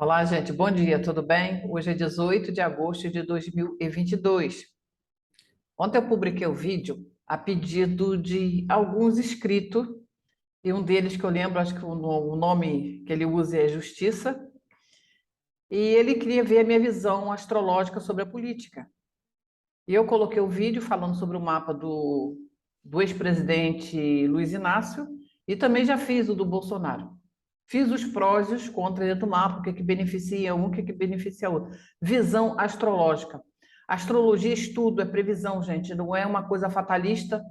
Olá, gente. Bom dia, tudo bem? Hoje é 18 de agosto de 2022. Ontem eu publiquei o vídeo a pedido de alguns inscritos, e um deles que eu lembro, acho que o nome que ele usa é Justiça, e ele queria ver a minha visão astrológica sobre a política. E eu coloquei o vídeo falando sobre o mapa do ex-presidente Luiz Inácio e também já fiz o do Bolsonaro. Fiz os prós e os contras dentro do mapa, o que beneficia um, o que beneficia o outro. Visão astrológica. Astrologia é estudo, é previsão, gente, não é uma coisa fatalista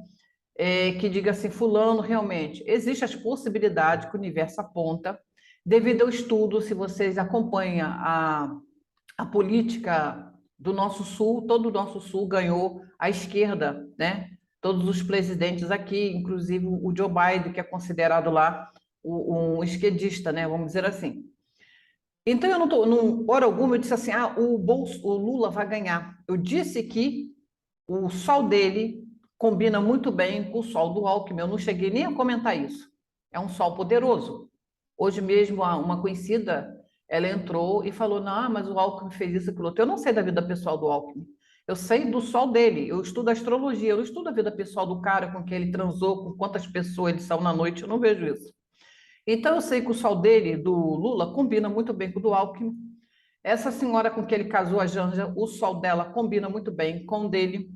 que diga assim, fulano, realmente. Existem as possibilidades que o universo aponta, devido ao estudo, se vocês acompanham a política do nosso Sul, todo o nosso Sul ganhou a esquerda, né? Todos os presidentes aqui, inclusive o Joe Biden, que é considerado lá um esquerdista, né? Vamos dizer assim. Então, eu não estou, hora alguma, eu disse assim: o Lula vai ganhar. Eu disse que o sol dele combina muito bem com o sol do Alckmin. Eu não cheguei nem a comentar isso. É um sol poderoso. Hoje mesmo, uma conhecida, ela entrou e falou: não, mas o Alckmin fez isso, aquilo outro. Eu não sei da vida pessoal do Alckmin. Eu sei do sol dele. Eu estudo astrologia. Eu não estudo a vida pessoal do cara com quem ele transou, com quantas pessoas ele saiu na noite. Eu não vejo isso. Então, eu sei que o sol dele, do Lula, combina muito bem com o do Alckmin. Essa senhora com quem ele casou, a Janja, o sol dela combina muito bem com o dele,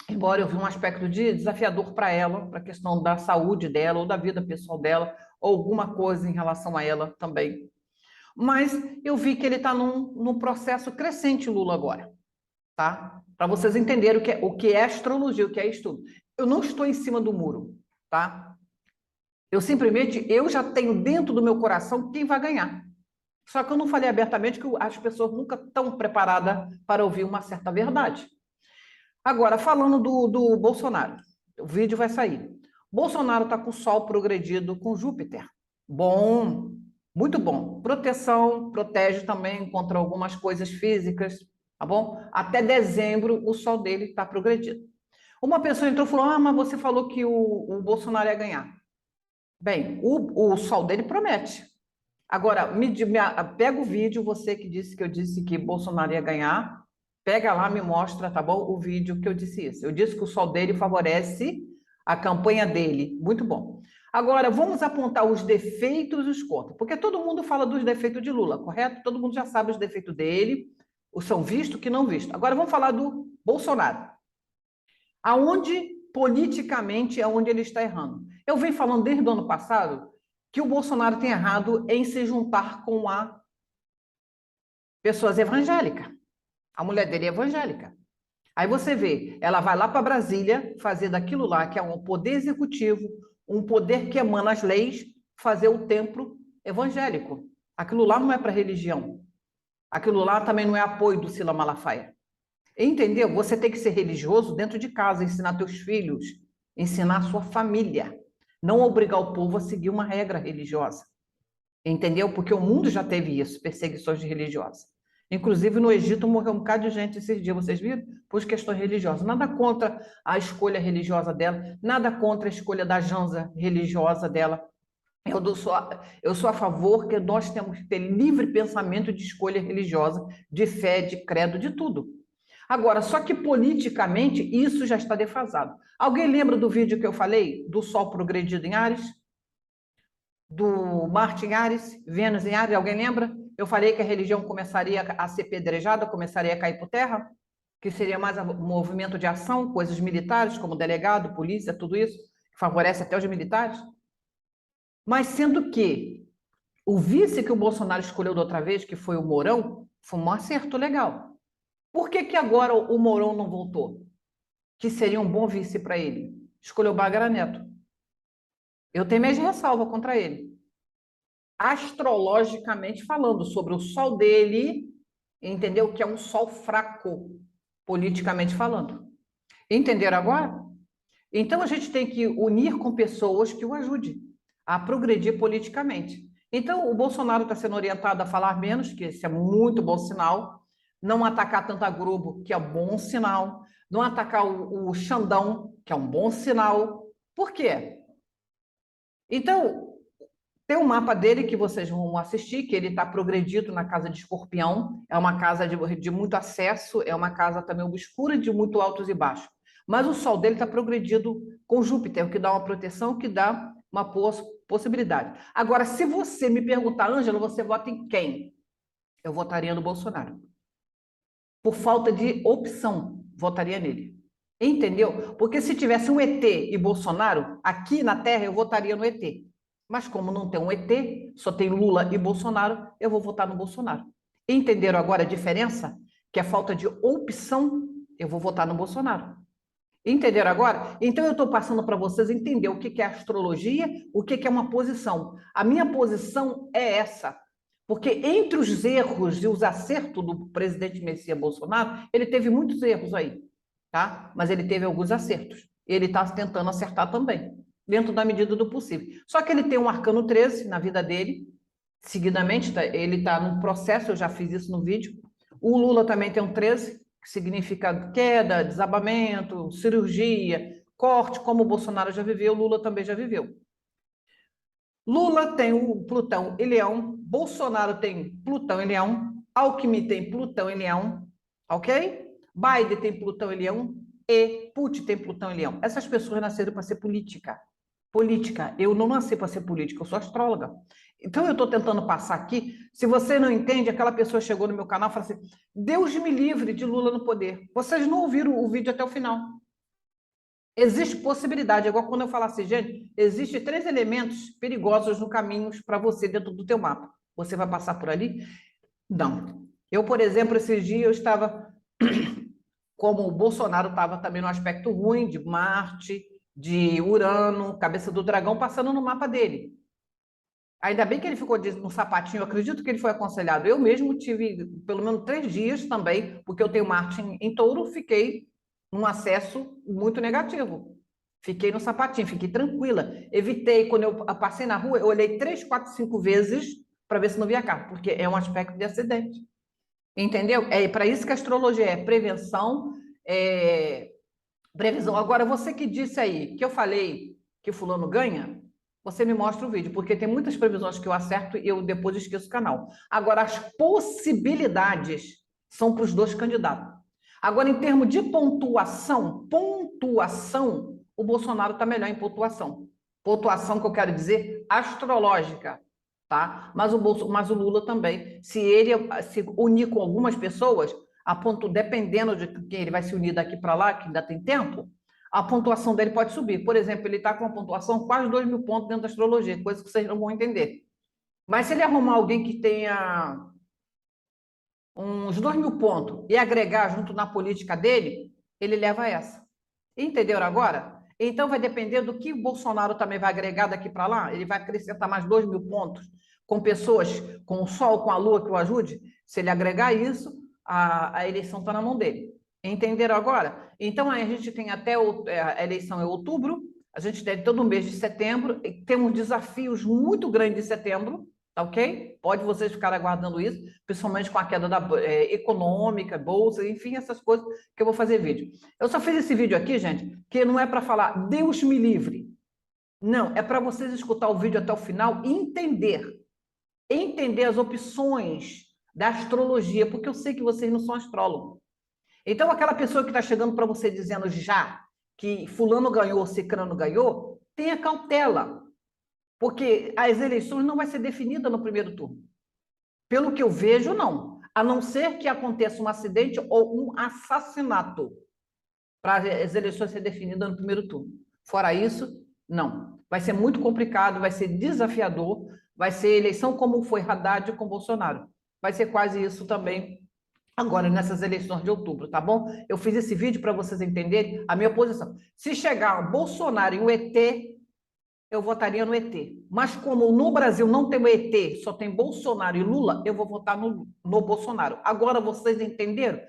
embora eu vi um aspecto de desafiador para ela, para a questão da saúde dela, ou da vida pessoal dela, ou alguma coisa em relação a ela também. Mas eu vi que ele está num processo crescente, Lula, agora, tá? Para vocês entenderem o que é astrologia, o que é estudo. Eu não estou em cima do muro, tá? Eu já tenho dentro do meu coração quem vai ganhar. Só que eu não falei abertamente que as pessoas nunca estão preparadas para ouvir uma certa verdade. Agora, falando do Bolsonaro, o vídeo vai sair. Bolsonaro está com o Sol progredido com Júpiter. Bom, muito bom. Proteção, protege também contra algumas coisas físicas, tá bom? Até dezembro, o Sol dele está progredido. Uma pessoa entrou e falou: mas você falou que o Bolsonaro ia ganhar. Bem, o Sol dele promete. Agora, pega o vídeo, você que disse que eu disse que Bolsonaro ia ganhar, pega lá, me mostra, tá bom? O vídeo que eu disse isso. Eu disse que o sol dele favorece a campanha dele. Muito bom. Agora, vamos apontar os defeitos e os contras, porque todo mundo fala dos defeitos de Lula, correto? Todo mundo já sabe os defeitos dele, os são vistos que não vistos. Agora, vamos falar do Bolsonaro. Aonde, politicamente, é onde ele está errando? Eu venho falando desde o ano passado que o Bolsonaro tem errado em se juntar com a pessoas evangélicas. A mulher dele é evangélica. Aí você vê, ela vai lá para Brasília fazer daquilo lá, que é um poder executivo, um poder que emana as leis, fazer o templo evangélico. Aquilo lá não é para religião. Aquilo lá também não é apoio do Sila Malafaia. Entendeu? Você tem que ser religioso dentro de casa, ensinar teus filhos, ensinar a sua família. Não obrigar o povo a seguir uma regra religiosa. Entendeu? Porque o mundo já teve isso, perseguições de religiosos. Inclusive, no Egito morreu um bocado de gente esses dias, vocês viram? Por questões religiosas. Nada contra a escolha religiosa dela, nada contra a escolha da Janza religiosa dela. Eu sou a favor que nós temos que ter livre pensamento de escolha religiosa, de fé, de credo, de tudo. Agora, só que politicamente isso já está defasado. Alguém lembra do vídeo que eu falei do Sol progredido em Áries? Do Marte em Áries, Vênus em Áries, alguém lembra? Eu falei que a religião começaria a ser pedrejada, começaria a cair por terra, que seria mais um movimento de ação, coisas militares, como delegado, polícia, tudo isso, que favorece até os militares. Mas sendo que o vice que o Bolsonaro escolheu da outra vez, que foi o Mourão, foi um acerto legal. Por que agora o Mourão não voltou? Que seria um bom vice para ele. Escolheu o Braga Neto. Eu tenho minhas ressalvas contra ele. Astrologicamente falando, sobre o sol dele, entendeu? Que é um sol fraco, politicamente falando. Entenderam agora? Então a gente tem que unir com pessoas que o ajudem a progredir politicamente. Então o Bolsonaro está sendo orientado a falar menos, que esse é muito bom sinal, não atacar tanto a Globo, que é um bom sinal, não atacar o Xandão, que é um bom sinal. Por quê? Então, Tem um mapa dele que vocês vão assistir, que ele está progredido na casa de Escorpião. É uma casa de muito acesso, é uma casa também obscura, de muito altos e baixos. Mas o Sol dele está progredido com Júpiter, o que dá uma proteção, que dá uma possibilidade. Agora, se você me perguntar, Ângela, você vota em quem? Eu votaria no Bolsonaro. Por falta de opção, votaria nele. Entendeu? Porque se tivesse um ET e Bolsonaro, aqui na Terra eu votaria no ET. Mas como não tem um ET, só tem Lula e Bolsonaro, eu vou votar no Bolsonaro. Entenderam agora a diferença? Que é falta de opção, eu vou votar no Bolsonaro. Entenderam agora? Então eu estou passando para vocês entender o que é astrologia, o que é uma posição. A minha posição é essa. Porque entre os erros e os acertos do presidente Messias Bolsonaro, ele teve muitos erros aí, tá? Mas ele teve alguns acertos. Ele está tentando acertar também, dentro da medida do possível. Só que ele tem um arcano 13 na vida dele, seguidamente, ele está num processo, eu já fiz isso no vídeo. O Lula também tem um 13, que significa queda, desabamento, cirurgia, corte, como o Bolsonaro já viveu, o Lula também já viveu. Lula tem o Plutão em Leão, Bolsonaro tem Plutão em Leão, Alckmin tem Plutão em Leão, ok? Biden tem Plutão em Leão e Putin tem Plutão em Leão. Essas pessoas nasceram para ser política. Política. Eu não nasci para ser política, eu sou astróloga. Então, eu estou tentando passar aqui. Se você não entende, aquela pessoa chegou no meu canal e falou assim: Deus me livre de Lula no poder. Vocês não ouviram o vídeo até o final. Existe possibilidade, igual quando eu falo assim, gente, existem 3 elementos perigosos no caminho para você dentro do teu mapa. Você vai passar por ali? Não. Eu, por exemplo, esses dias eu estava, como o Bolsonaro estava também no aspecto ruim de Marte, de Urano, cabeça do dragão, passando no mapa dele. Ainda bem que ele ficou no sapatinho, eu acredito que ele foi aconselhado. Eu mesmo tive pelo menos 3 dias também, porque eu tenho Marte em Touro, fiquei num acesso muito negativo. Fiquei no sapatinho, fiquei tranquila. Evitei, quando eu passei na rua, eu olhei 3, 4, 5 vezes para ver se não via carro, porque é um aspecto de acidente. Entendeu? É para isso que a astrologia é prevenção, previsão. Agora, você que disse aí que eu falei que fulano ganha, você me mostra o vídeo, porque tem muitas previsões que eu acerto e eu depois esqueço o canal. Agora, as possibilidades são para os 2 candidatos. Agora, em termos de pontuação, o Bolsonaro está melhor em pontuação. Pontuação que eu quero dizer astrológica, tá? Mas o Lula também, se ele se unir com algumas pessoas, dependendo de quem ele vai se unir daqui para lá, que ainda tem tempo, a pontuação dele pode subir. Por exemplo, ele está com uma pontuação quase 2.000 pontos dentro da astrologia, coisa que vocês não vão entender. Mas se ele arrumar alguém que tenha uns 2.000 pontos e agregar junto na política dele, ele leva essa. Entenderam agora? Então vai depender do que o Bolsonaro também vai agregar daqui para lá. Ele vai acrescentar mais 2.000 pontos com pessoas, com o Sol, com a Lua que o ajude. Se ele agregar isso, a eleição está na mão dele. Entenderam agora? Então a gente tem até a eleição em outubro, a gente tem todo o mês de setembro, e temos desafios muito grandes de setembro, tá ok? Pode vocês ficar aguardando isso, principalmente com a queda econômica, bolsa, enfim, essas coisas que eu vou fazer vídeo. Eu só fiz esse vídeo aqui, gente, que não é para falar Deus me livre. Não, é para vocês escutar o vídeo até o final e entender as opções da astrologia, porque eu sei que vocês não são astrólogos. Então, aquela pessoa que está chegando para você dizendo já que fulano ganhou, cicrano ganhou, tenha cautela, porque as eleições não vai ser definida no primeiro turno. Pelo que eu vejo, não. A não ser que aconteça um acidente ou um assassinato para as eleições serem definidas no primeiro turno. Fora isso, não. Vai ser muito complicado, vai ser desafiador, vai ser eleição como foi Haddad com Bolsonaro. Vai ser quase isso também agora nessas eleições de outubro, tá bom? Eu fiz esse vídeo para vocês entenderem a minha posição. Se chegar Bolsonaro e o ET, eu votaria no ET. Mas como no Brasil não tem o ET, só tem Bolsonaro e Lula, eu vou votar no Bolsonaro. Agora vocês entenderam?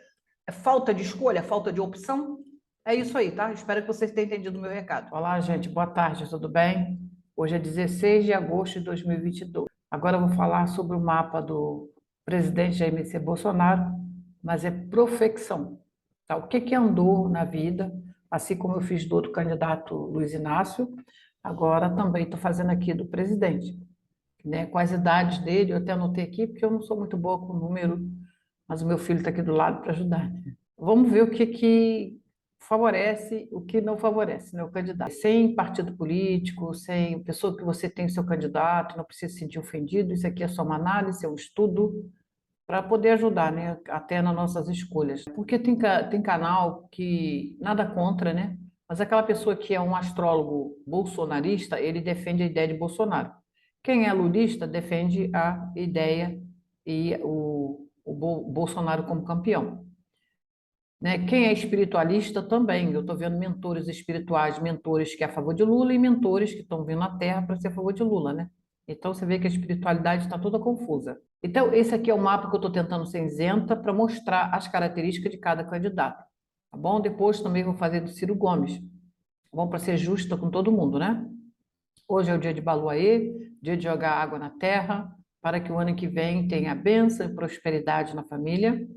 É falta de escolha, falta de opção? É isso aí, tá? Espero que vocês tenham entendido o meu recado. Olá, gente. Boa tarde, tudo bem? Hoje é 16 de agosto de 2022. Agora eu vou falar sobre o mapa do presidente Jair Messias Bolsonaro, mas é profecção, tá? O que andou na vida, assim como eu fiz do outro candidato Luiz Inácio, agora também estou fazendo aqui do presidente. né? Quais idades dele, eu até anotei aqui, porque eu não sou muito boa com número, mas o meu filho está aqui do lado para ajudar. Vamos ver o que favorece, o que não favorece, né, o candidato. Sem partido político, sem pessoa que você tem o seu candidato, não precisa se sentir ofendido, isso aqui é só uma análise, é um estudo para poder ajudar, né, até nas nossas escolhas. Porque tem canal que nada contra, né? Mas aquela pessoa que é um astrólogo bolsonarista, ele defende a ideia de Bolsonaro. Quem é lulista defende a ideia e o Bolsonaro como campeão. Né? Quem é espiritualista também. Eu estou vendo mentores espirituais, mentores que é a favor de Lula e mentores que estão vindo à Terra para ser a favor de Lula, né? Então você vê que a espiritualidade está toda confusa. Então, esse aqui é o mapa que eu estou tentando ser isenta para mostrar as características de cada candidato. Tá bom? Depois também vou fazer do Ciro Gomes. Bom, para ser justa com todo mundo, né? Hoje é o dia de Baluaê, dia de jogar água na terra, para que o ano que vem tenha bênção e prosperidade na família.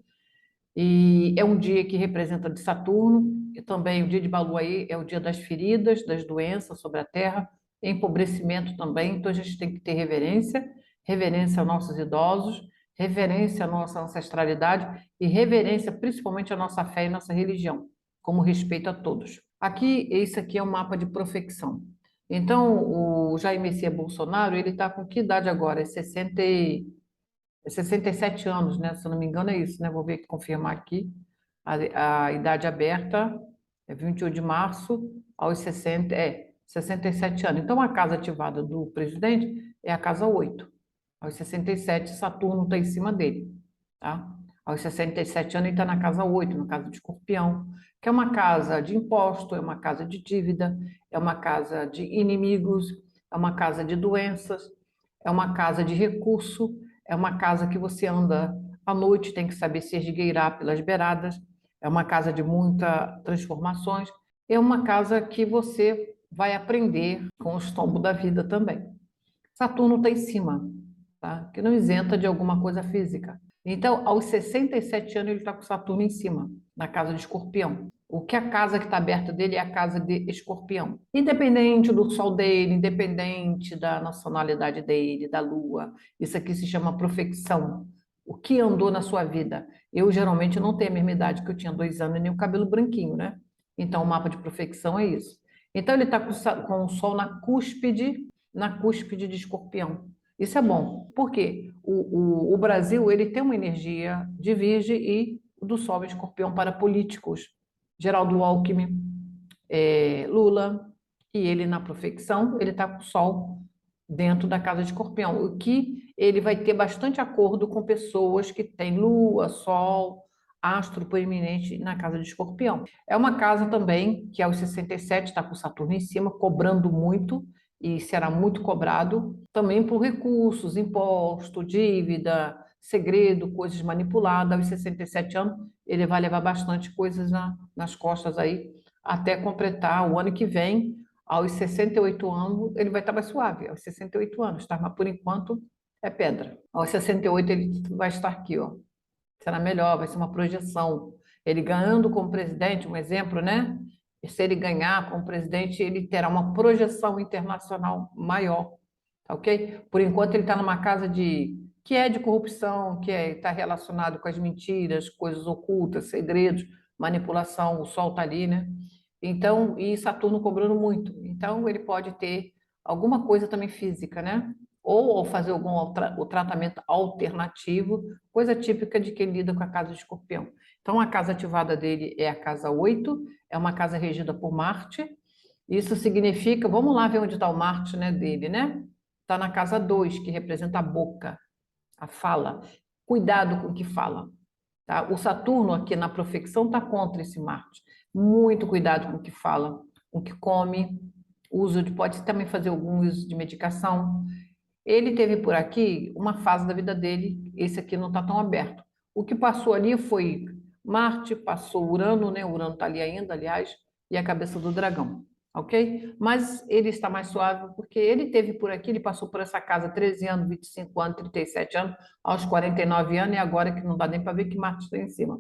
E é um dia que representa de Saturno, e também o dia de Baluaê é o dia das feridas, das doenças sobre a terra, empobrecimento também, então a gente tem que ter reverência, reverência aos nossos idosos, reverência à nossa ancestralidade e reverência principalmente à nossa fé e nossa religião, como respeito a todos. Aqui, esse aqui é um mapa de profecção. Então, o Jair Messias Bolsonaro, ele está com que idade agora? 67 anos, né? Se eu não me engano, é isso, né? Vou ver, confirmar aqui. A idade aberta é 28 de março aos 67 anos. Então, a casa ativada do presidente é a casa 8. Aos 67, Saturno está em cima dele, tá? Aos 67 anos, ele está na casa 8, na casa de Escorpião, que é uma casa de imposto, é uma casa de dívida, é uma casa de inimigos, é uma casa de doenças, é uma casa de recurso, é uma casa que você anda à noite, tem que saber se esgueirar pelas beiradas, é uma casa de muitas transformações, é uma casa que você vai aprender com os tombos da vida também. Saturno está em cima, tá? Que não isenta de alguma coisa física. Então, aos 67 anos, ele está com Saturno em cima, na casa de Escorpião. O que a casa que está aberta dele é a casa de Escorpião. Independente do sol dele, independente da nacionalidade dele, da lua, isso aqui se chama profecção. O que andou na sua vida? Eu geralmente não tenho a mesma idade que eu tinha 2 anos e nem o cabelo branquinho, né? Então, o mapa de profecção é isso. Então, ele está com o sol na cúspide de Escorpião. Isso é bom. Por quê? O Brasil ele tem uma energia de Virgem e do Sol em Escorpião para políticos. Geraldo Alckmin, Lula, e ele na profecção, ele está com o Sol dentro da casa de Escorpião, o que ele vai ter bastante acordo com pessoas que têm Lua, Sol, astro proeminente na casa de Escorpião. É uma casa também que aos 67 está com Saturno em cima, cobrando muito, e será muito cobrado, também por recursos, imposto, dívida, segredo, coisas manipuladas. Aos 67 anos, ele vai levar bastante coisas nas costas aí, até completar o ano que vem, aos 68 anos, ele vai estar mais suave, aos 68 anos, tá? Mas por enquanto é pedra. Aos 68 ele vai estar aqui, ó. Será melhor, vai ser uma projeção. Ele ganhando como presidente, um exemplo, né? E se ele ganhar como presidente, ele terá uma projeção internacional maior, tá ok? Por enquanto ele está numa casa que é de corrupção, que está relacionado com as mentiras, coisas ocultas, segredos, manipulação, o sol está ali, né? Então, e Saturno cobrando muito. Então, ele pode ter alguma coisa também física, né? Ou fazer algum o tratamento alternativo, coisa típica de quem lida com a casa de Escorpião. Então, a casa ativada dele é a casa 8, é uma casa regida por Marte. Isso significa, vamos lá ver onde está o Marte, né, dele, né? Está na casa 2, que representa a boca, a fala. Cuidado com o que fala. Tá? O Saturno aqui na profecção está contra esse Marte. Muito cuidado com o que fala, com o que come, pode também fazer algum uso de medicação. Ele teve por aqui uma fase da vida dele, esse aqui não está tão aberto. O que passou ali foi Marte, passou Urano, né? Urano está ali ainda, aliás, e a cabeça do dragão, ok? Mas ele está mais suave porque ele teve por aqui, ele passou por essa casa 13 anos, 25 anos, 37 anos, aos 49 anos, e agora que não dá nem para ver que Marte está em cima.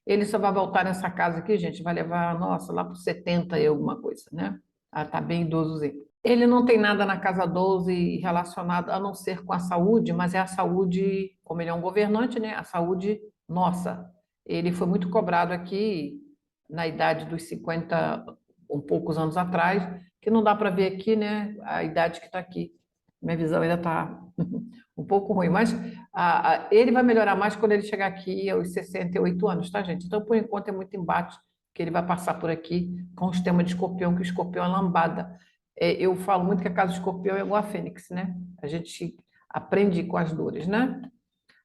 Ele só vai voltar nessa casa aqui, gente, vai levar, nossa, lá para 70 e alguma coisa, né? Ah, tá bem idosozinho. Ele não tem nada na Casa 12 relacionado a não ser com a saúde, mas é a saúde, como ele é um governante, né? A saúde nossa. Ele foi muito cobrado aqui na idade dos 50, um poucos anos atrás, que não dá para ver aqui, né? A idade que está aqui. Minha visão ainda está um pouco ruim, mas ele vai melhorar mais quando ele chegar aqui aos 68 anos, tá, gente? Então, por enquanto, é muito embate que ele vai passar por aqui com o sistema de escorpião, que o escorpião é lambada. Eu falo muito que a casa do escorpião é igual a fênix, né? A gente aprende com as dores, né?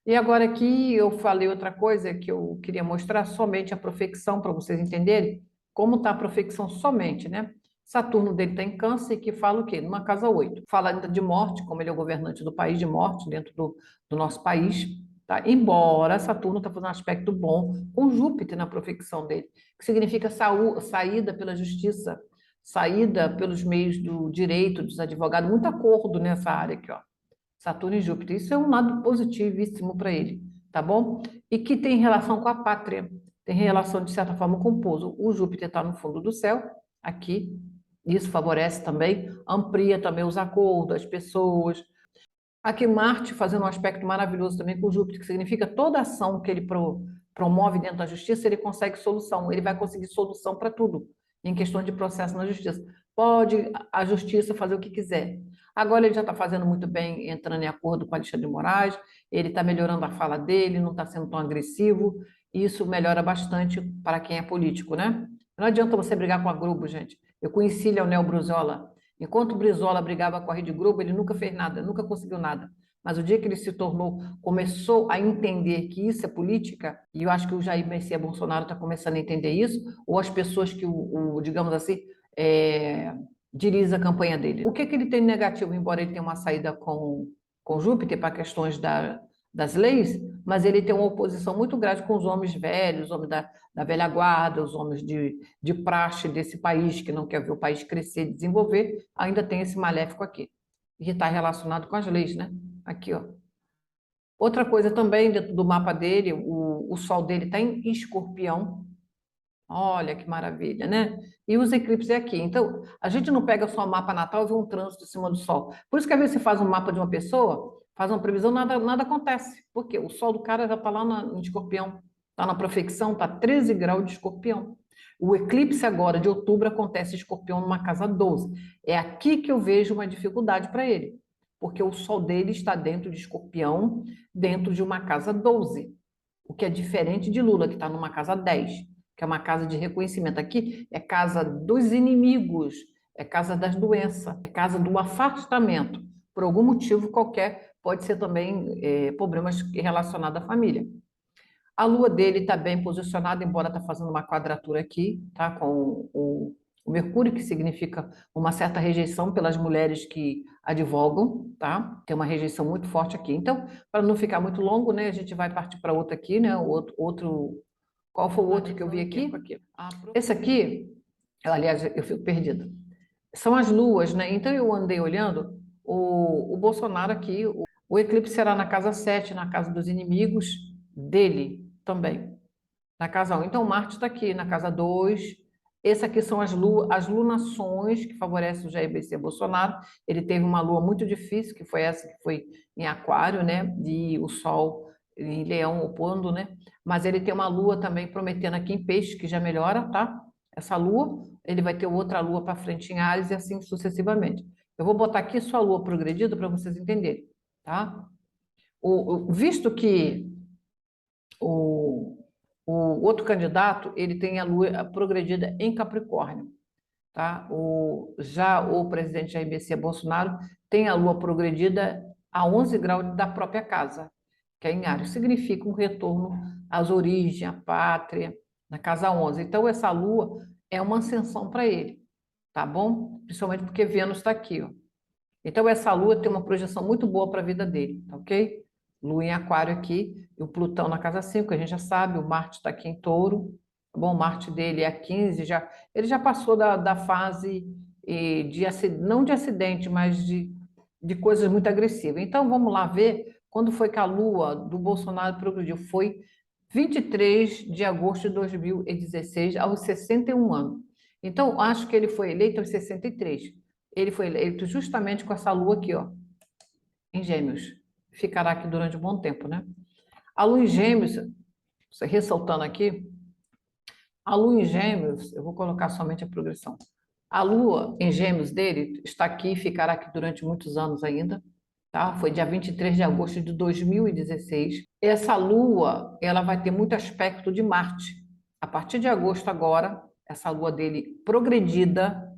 E agora aqui eu falei outra coisa que eu queria mostrar, somente a profecção, para vocês entenderem como está a profecção somente, né? Saturno dele está em câncer, que fala o quê? Numa casa 8. Fala ainda de morte, como ele é o governante do país de morte, dentro do nosso país, tá? Embora Saturno está fazendo um aspecto bom com Júpiter na profecção dele, que significa saída pela justiça, saída pelos meios do direito, dos advogados, muito acordo nessa área aqui, ó. Saturno e Júpiter. Isso é um lado positivíssimo para ele, tá bom? E que tem relação com a pátria, tem relação, de certa forma, com o pouso. O Júpiter está no fundo do céu, aqui, isso favorece também, amplia também os acordos, as pessoas. Aqui Marte fazendo um aspecto maravilhoso também com o Júpiter, que significa toda ação que ele promove dentro da justiça, ele consegue solução, ele vai conseguir solução para tudo, em questão de processo na justiça. Pode a justiça fazer o que quiser. Agora ele já está fazendo muito bem, entrando em acordo com Alexandre de Moraes, ele está melhorando a fala dele, não está sendo tão agressivo, e isso melhora bastante para quem é político, né? Não adianta você brigar com a Globo, gente. Eu conheci Leonel Brizola. Enquanto o Brizola brigava com a Rede Globo, ele nunca fez nada, nunca conseguiu nada. Mas o dia que ele se tornou, começou a entender que isso é política, e eu acho que o Jair Messias Bolsonaro está começando a entender isso, ou as pessoas que, digamos assim, é, dirigem a campanha dele. O que, que ele tem de negativo, embora ele tenha uma saída com Júpiter para questões das leis, mas ele tem uma oposição muito grande com os homens velhos, os homens da velha guarda, os homens de praxe desse país, que não quer ver o país crescer e desenvolver, ainda tem esse maléfico aqui. E está relacionado com as leis, né? Aqui, ó. Outra coisa também, dentro do mapa dele, o Sol dele está em Escorpião. Olha que maravilha, né? E os eclipses é aqui. Então, a gente não pega só o mapa natal e vê um trânsito em cima do Sol. Por isso que às vezes você faz um mapa de uma pessoa, faz uma previsão, nada acontece. Por quê? O Sol do cara já está lá em Escorpião. Está na profecção, está 13 graus de Escorpião. O eclipse agora, de outubro, acontece em Escorpião numa casa 12. É aqui que eu vejo uma dificuldade para ele. Porque o Sol dele está dentro de Escorpião, dentro de uma casa 12. O que é diferente de Lula, que está numa casa 10, que é uma casa de reconhecimento. Aqui é casa dos inimigos, é casa das doenças, é casa do afastamento. Por algum motivo qualquer, pode ser também problemas relacionados à família. A lua dele está bem posicionada, embora está fazendo uma quadratura aqui, tá? Com o Mercúrio, que significa uma certa rejeição pelas mulheres que advogam, tá? Tem uma rejeição muito forte aqui. Então, para não ficar muito longo, né, a gente vai partir para outro aqui, né? Qual foi o outro que eu vi aqui? Esse aqui, aliás, eu fico perdida. São as luas, né? Então eu andei olhando o Bolsonaro aqui, o eclipse será na casa 7, na casa dos inimigos dele também, na casa 1. Então Marte está aqui na casa 2. Esse aqui são as lunações que favorecem o Jair Messias Bolsonaro. Ele teve uma lua muito difícil, que foi essa que foi em Aquário, né? E o Sol em Leão opondo, né? Mas ele tem uma lua também prometendo aqui em Peixe, que já melhora, tá? Essa lua, ele vai ter outra lua para frente em Áries e assim sucessivamente. Eu vou botar aqui sua lua progredida para vocês entenderem, tá? Visto que o, o outro candidato, ele tem a lua progredida em Capricórnio, tá? Já o presidente Jair Messias Bolsonaro tem a lua progredida a 11 graus da própria casa, que é em Áries. Significa um retorno às origens, à pátria, na casa 11. Então, essa lua é uma ascensão para ele, tá bom? Principalmente porque Vênus está aqui, ó. Então, essa lua tem uma projeção muito boa para a vida dele, tá ok? Lua em Aquário aqui, e o Plutão na casa 5, a gente já sabe, o Marte está aqui em Touro, tá bom? O Marte dele é 15, ele já passou da fase não de acidente, mas de coisas muito agressivas. Então, vamos lá ver quando foi que a Lua do Bolsonaro progrediu. Foi 23 de agosto de 2016, aos 61 anos. Então, acho que ele foi eleito aos 63. ele foi eleito justamente com essa lua aqui, ó, em Gêmeos. Ficará aqui durante um bom tempo, né? A lua em Gêmeos, ressaltando aqui, a lua em Gêmeos, eu vou colocar somente a progressão. A lua em Gêmeos dele está aqui e ficará aqui durante muitos anos ainda, tá? Foi dia 23 de agosto de 2016. Essa lua, ela vai ter muito aspecto de Marte. A partir de agosto agora, essa lua dele progredida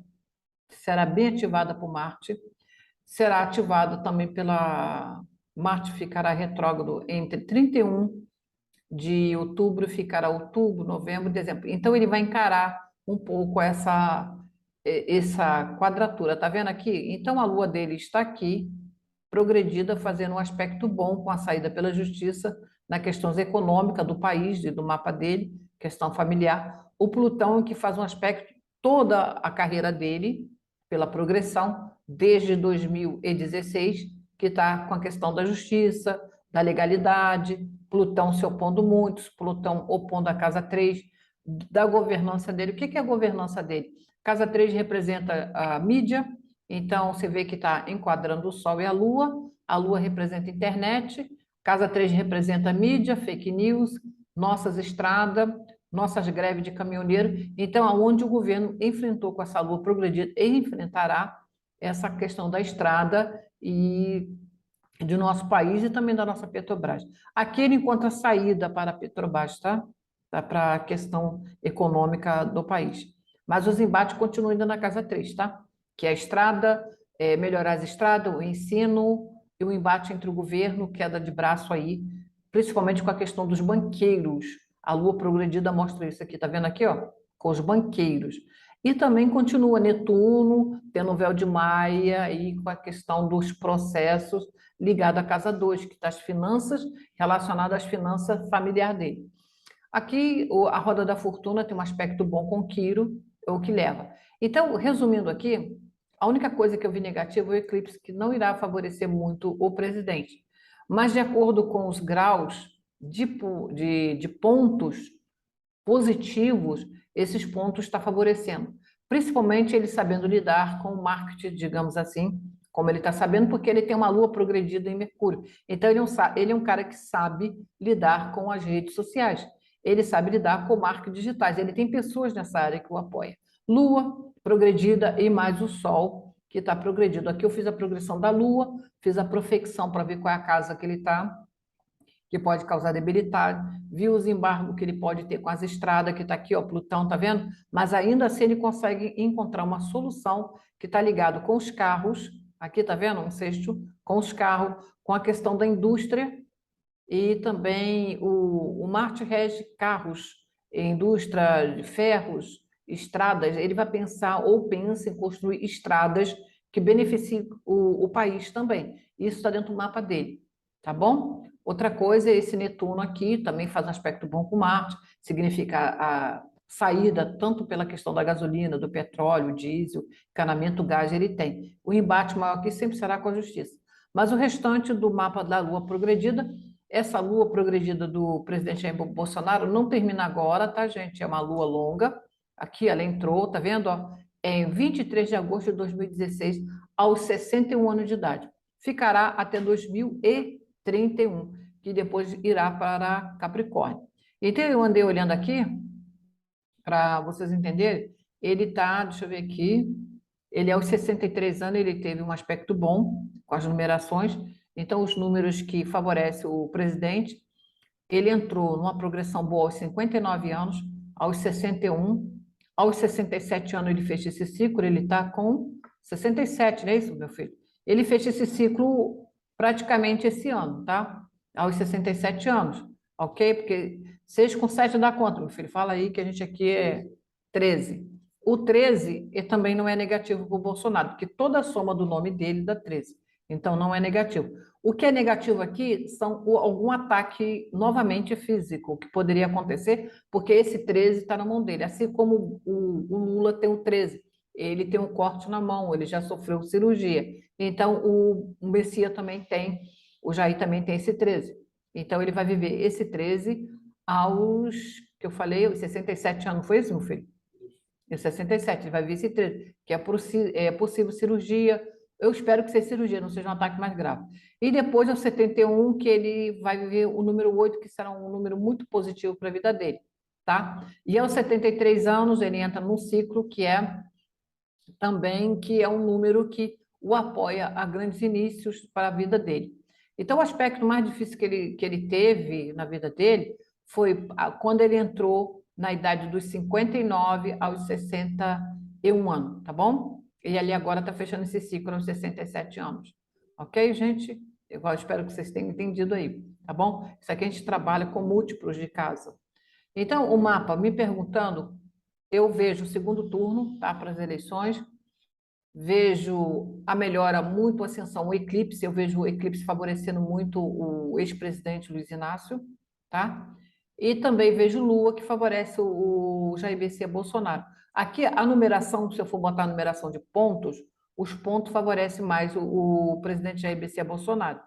será bem ativada por Marte, será ativada também pela Marte ficará retrógrado entre 31 de outubro, ficará outubro, novembro, dezembro. Então ele vai encarar um pouco essa quadratura, tá vendo aqui? Então a lua dele está aqui, progredida, fazendo um aspecto bom com a saída pela justiça na questão econômica do país e do mapa dele, questão familiar. O Plutão, que faz um aspecto toda a carreira dele, pela progressão, desde 2016, que está com a questão da justiça, da legalidade, Plutão se opondo muito, Plutão opondo a casa 3, da governança dele. O que é a governança dele? Casa 3 representa a mídia, então você vê que está enquadrando o Sol e a Lua representa a internet, casa 3 representa a mídia, fake news, nossas estradas, nossas greves de caminhoneiro. Então, aonde o governo enfrentou com essa Lua progredida, ele enfrentará essa questão da estrada e do nosso país e também da nossa Petrobras. Aqui ele encontra saída para a Petrobras, tá? Para a questão econômica do país. Mas os embates continuam ainda na casa 3, tá? Que é a estrada, melhorar as estradas, o ensino e o embate entre o governo, queda de braço aí, principalmente com a questão dos banqueiros. A Lua progredida mostra isso aqui, tá vendo aqui, ó? Com os banqueiros. E também continua Netuno, tendo o véu de Maia e com a questão dos processos ligado à casa 2, que está as finanças relacionadas às finanças familiares dele. Aqui, a roda da fortuna tem um aspecto bom com Quiro, é o que leva. Então, resumindo aqui, a única coisa que eu vi negativo é o eclipse, que não irá favorecer muito o presidente. Mas, de acordo com os graus de pontos positivos, esses pontos está favorecendo. Principalmente ele sabendo lidar com o marketing, digamos assim, como ele está sabendo, porque ele tem uma lua progredida em Mercúrio. Então, ele é um cara que sabe lidar com as redes sociais. Ele sabe lidar com marcas digitais. Ele tem pessoas nessa área que o apoiam. Lua progredida e mais o Sol, que está progredido. Aqui eu fiz a progressão da Lua, fiz a profecção para ver qual é a casa que ele está, que pode causar debilidade, viu os embargos que ele pode ter com as estradas, que está aqui, ó, Plutão, tá vendo? Mas ainda assim ele consegue encontrar uma solução que está ligado com os carros, aqui tá vendo? Um sexto, com os carros, com a questão da indústria, e também o Marte rege carros, indústria de ferros, estradas, ele vai pensar ou pensa em construir estradas que beneficiem o país também. Isso está dentro do mapa dele, tá bom? Outra coisa é esse Netuno aqui, também faz um aspecto bom com Marte, significa a saída tanto pela questão da gasolina, do petróleo, diesel, encanamento, gás, ele tem. O embate maior aqui sempre será com a justiça. Mas o restante do mapa da Lua progredida, essa lua progredida do presidente Jair Bolsonaro não termina agora, tá, gente? É uma lua longa. Aqui ela entrou, tá vendo? Ó? É em 23 de agosto de 2016, aos 61 anos de idade. Ficará até 2031, que depois irá para Capricórnio. Então, eu andei olhando aqui, para vocês entenderem, ele tá, deixa eu ver aqui, ele aos 63 anos, ele teve um aspecto bom com as numerações, então os números que favorecem o presidente, ele entrou numa progressão boa aos 59 anos, aos 61, aos 67 anos ele fecha esse ciclo, ele está com 67, não é isso, meu filho? Ele fecha esse ciclo praticamente esse ano, tá? Aos 67 anos, ok? Porque 6 com 7 dá quanto, meu filho? Fala aí que a gente aqui é 13. O 13 também não é negativo para o Bolsonaro, porque toda a soma do nome dele dá 13. Então, não é negativo. O que é negativo aqui são algum ataque novamente físico que poderia acontecer, porque esse 13 está na mão dele. Assim como o Lula tem o 13, ele tem um corte na mão, ele já sofreu cirurgia. Então, o Messias também tem, o Jair também tem esse 13. Então, ele vai viver esse 13 aos, que eu falei, aos 67 anos. Foi isso, meu filho? Em 67, ele vai vir esse 13, que é possível cirurgia. Eu espero que seja cirurgia, não seja um ataque mais grave. E depois é o 71, que ele vai viver o número 8, que será um número muito positivo para a vida dele, tá? E aos 73 anos, ele entra num ciclo que é um número que o apoia a grandes inícios para a vida dele. Então, o aspecto mais difícil que ele teve na vida dele foi quando ele entrou na idade dos 59 aos 61 anos, tá bom? E ali agora está fechando esse ciclo aos 67 anos. Ok, gente? Eu espero que vocês tenham entendido aí, tá bom? Isso aqui a gente trabalha com múltiplos de casa. Então, o mapa, me perguntando, eu vejo o segundo turno, tá, para as eleições, vejo a melhora muito, a ascensão, o eclipse, eu vejo o eclipse favorecendo muito o ex-presidente Luiz Inácio, tá? E também vejo Lua, que favorece o Jair Messias Bolsonaro. Aqui, a numeração, se eu for botar a numeração de pontos, os pontos favorecem mais o presidente Jair Messias Bolsonaro.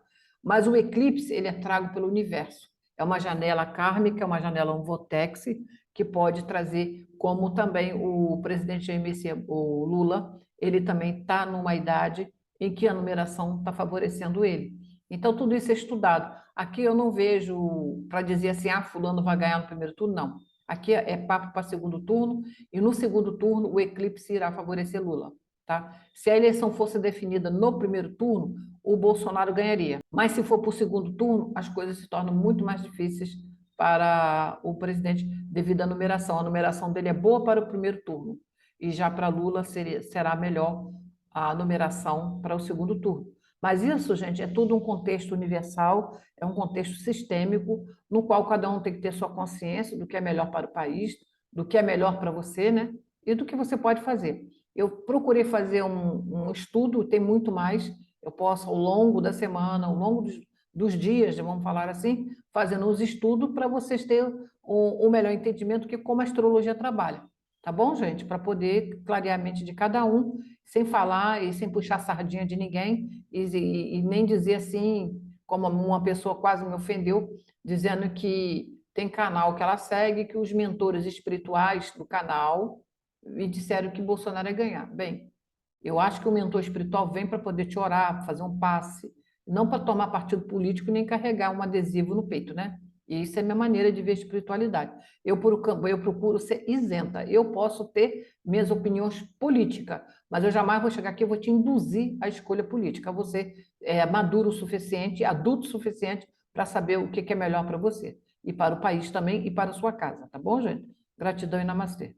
Mas o eclipse, ele é trago pelo universo. É uma janela kármica, é uma janela um vortex, que pode trazer, como também o presidente Jair Messias, o Lula, ele também está numa idade em que a numeração está favorecendo ele. Então, tudo isso é estudado. Aqui eu não vejo para dizer assim, fulano vai ganhar no primeiro turno, não. Aqui é papo para segundo turno, e no segundo turno o eclipse irá favorecer Lula. Tá? Se a eleição fosse definida no primeiro turno, o Bolsonaro ganharia. Mas se for para o segundo turno, as coisas se tornam muito mais difíceis para o presidente devido à numeração. A numeração dele é boa para o primeiro turno, e já para Lula será melhor a numeração para o segundo turno. Mas isso, gente, é tudo um contexto universal, é um contexto sistêmico, no qual cada um tem que ter sua consciência do que é melhor para o país, do que é melhor para você, né? E do que você pode fazer. Eu procurei fazer um estudo, tem muito mais, eu posso, ao longo da semana, ao longo dos dias, vamos falar assim, fazendo os estudos para vocês terem um melhor entendimento de como a astrologia trabalha. Tá bom, gente? Para poder clarear a mente de cada um, sem falar e sem puxar a sardinha de ninguém, e nem dizer assim, como uma pessoa quase me ofendeu, dizendo que tem canal que ela segue, que os mentores espirituais do canal me disseram que Bolsonaro ia ganhar. Bem, eu acho que o mentor espiritual vem para poder te orar, fazer um passe, não para tomar partido político nem carregar um adesivo no peito, né? E isso é a minha maneira de ver a espiritualidade. Eu procuro ser isenta. Eu posso ter minhas opiniões políticas, mas eu jamais vou chegar aqui e vou te induzir à escolha política. Você é maduro o suficiente, adulto o suficiente para saber o que é melhor para você. E para o país também, e para a sua casa. Tá bom, gente? Gratidão e namastê.